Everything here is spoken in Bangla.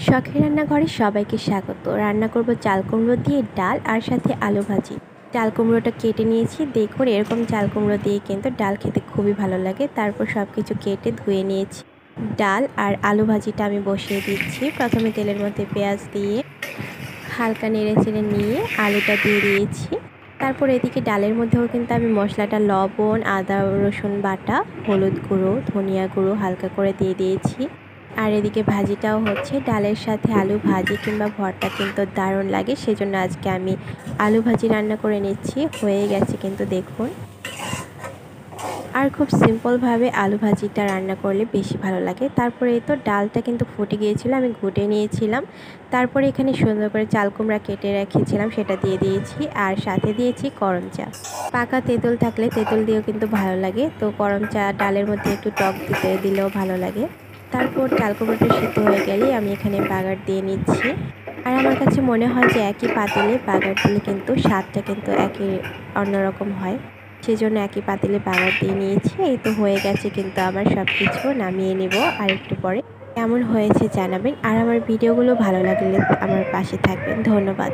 শখের রান্নাঘরে সবাইকে স্বাগত। রান্না করব চাল কুমড়ো দিয়ে ডাল আর সাথে আলু ভাজি। চাল কুমড়োটা কেটে নিয়েছি। দেখুন এরকম চাল কুমড়ো দিয়ে কিন্তু ডাল খেতে খুবই ভালো লাগে। তারপর সব কিছু কেটে ধুয়ে নিয়েছি। ডাল আর আলু ভাজিটা আমি বসিয়ে দিচ্ছি। প্রথমে তেলের মধ্যে পেঁয়াজ দিয়ে হালকা নেড়ে চেড়ে নিয়ে আলুটা দিয়ে দিয়েছি। তারপর এদিকে ডালের মধ্যেও কিন্তু আমি মশলাটা লবণ, আদা রসুন বাটা, হলুদ গুঁড়ো, ধনিয়া গুঁড়ো হালকা করে দিয়ে দিয়েছি। আর এদিকে ভাজিটাও হচ্ছে। ডালের সাথে আলু ভাজি কিংবা ভর্তা কিন্তু দারুণ লাগে, সেজন্য আজকে আমি আলু ভাজি রান্না করে নিচ্ছি। হয়ে গেছে কিন্তু দেখুন। আর খুব সিম্পলভাবে আলু ভাজিটা রান্না করলে বেশি ভালো লাগে। তারপরে এই তো ডালটা কিন্তু ফুটে গিয়েছিল, আমি ঘুটে নিয়েছিলাম। তারপরে এখানে সুন্দর করে চাল কুমড়া কেটে রেখেছিলাম, সেটা দিয়ে দিয়েছি। আর সাথে দিয়েছি করম চা। পাকা তেঁতুল থাকলে তেঁতুল দিয়েও কিন্তু ভালো লাগে। তো করম চা ডালের মধ্যে একটু টক দিলেও ভালো লাগে। তারপর চাল কুমড়োটা সিদ্ধ হয়ে গেলেই আমি এখানে বাগার দিয়ে নিচ্ছি। আর আমার কাছে মনে হয় যে একই পাতিলে বাগার দিলে কিন্তু স্বাদটা কিন্তু একই অন্যরকম হয়, সেজন্য একই পাতিলে বাগার দিয়ে নিয়েছি। এই তো হয়ে গেছে কিন্তু আমার সব কিছু। নামিয়ে নেব আর একটু পরে। কেমন হয়েছে জানাবেন। আর আমার ভিডিওগুলো ভালো লাগলে আমার পাশে থাকবেন। ধন্যবাদ।